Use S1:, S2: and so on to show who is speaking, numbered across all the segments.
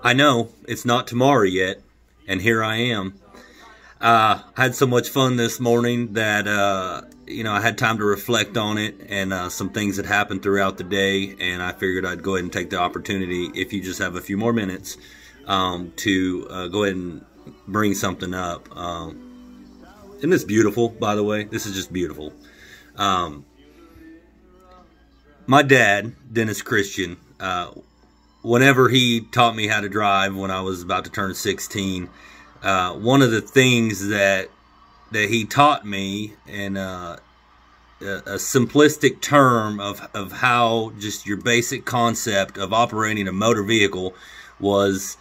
S1: I know it's not tomorrow yet, and here I am. I had so much fun this morning that, I had time to reflect on it and some things that happened throughout the day, and I figured I'd go ahead and take the opportunity, if you just have a few more minutes, to go ahead and bring something up. Isn't this beautiful, by the way? This is just beautiful. My dad, Dennis Christian, whenever he taught me how to drive when I was about to turn 16, one of the things that he taught me, in a simplistic term of how just your basic concept of operating a motor vehicle was,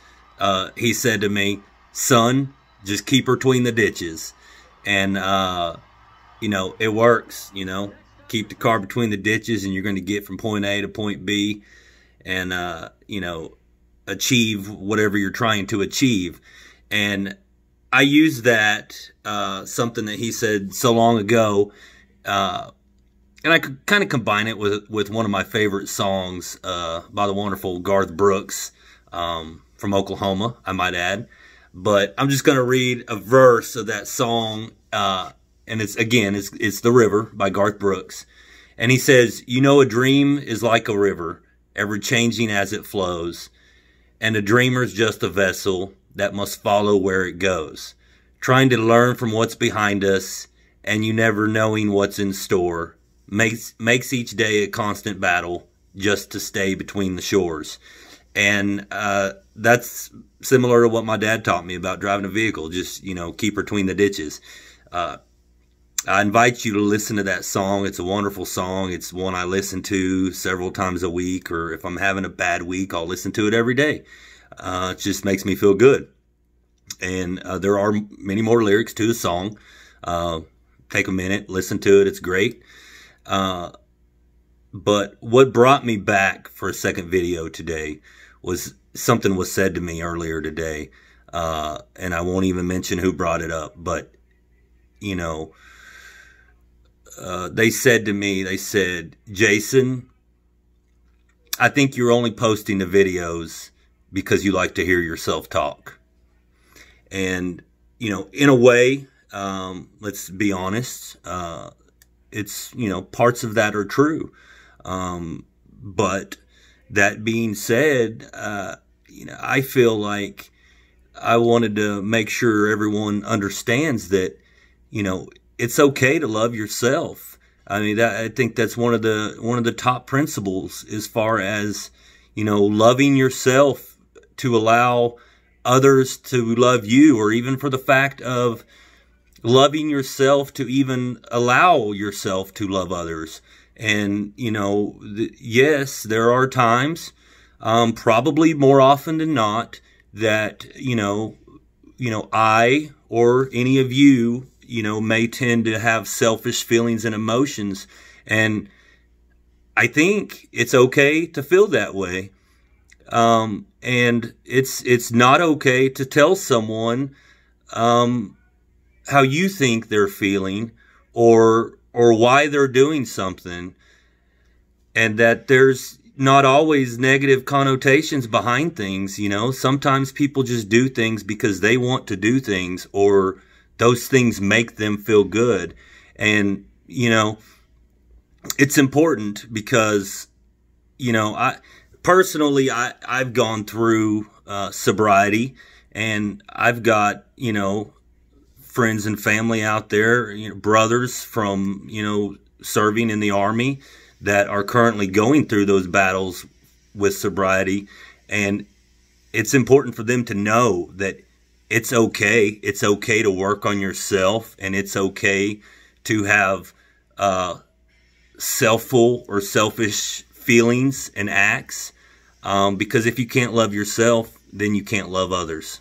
S1: he said to me, "Son, just keep her between the ditches." And, it works, keep the car between the ditches and you're going to get from point A to point B and, achieve whatever you're trying to achieve. And I use that, something that he said so long ago, and I could kind of combine it with one of my favorite songs, by the wonderful Garth Brooks, from Oklahoma, I might add. But I'm just going to read a verse of that song, and it's The River by Garth Brooks. And he says, "A dream is like a river, ever changing as it flows. And a dreamer's just a vessel that must follow where it goes. Trying to learn from what's behind us, and you never knowing what's in store. Makes each day a constant battle just to stay between the shores." And that's similar to what my dad taught me about driving a vehicle. Just, keep her between the ditches. I invite you to listen to that song. It's a wonderful song. It's one I listen to several times a week, or if I'm having a bad week, I'll listen to it every day. It just makes me feel good. And there are many more lyrics to the song. Take a minute, listen to it. It's great. But what brought me back for a second video today was something was said to me earlier today. And I won't even mention who brought it up, but, they said to me, "Jason, I think you're only posting the videos because you like to hear yourself talk." And, in a way, let's be honest, it's, parts of that are true. But that being said, I feel like I wanted to make sure everyone understands that, it's okay to love yourself. I mean, I think that's one of the top principles as far as, loving yourself, to allow others to love you, or even for the fact of loving yourself to even allow yourself to love others. And, yes, there are times, probably more often than not, that, I or any of you, may tend to have selfish feelings and emotions. And I think it's okay to feel that way. And it's not okay to tell someone, how you think they're feeling, or why they're doing something, and that there's not always negative connotations behind things. Sometimes people just do things because they want to do things, or those things make them feel good. And, it's important because, I've gone through sobriety, and I've got, friends and family out there, brothers from, serving in the Army that are currently going through those battles with sobriety. And it's important for them to know that it's okay. It's okay to work on yourself, and it's okay to have selfful or selfish feelings and acts. Because if you can't love yourself, then you can't love others.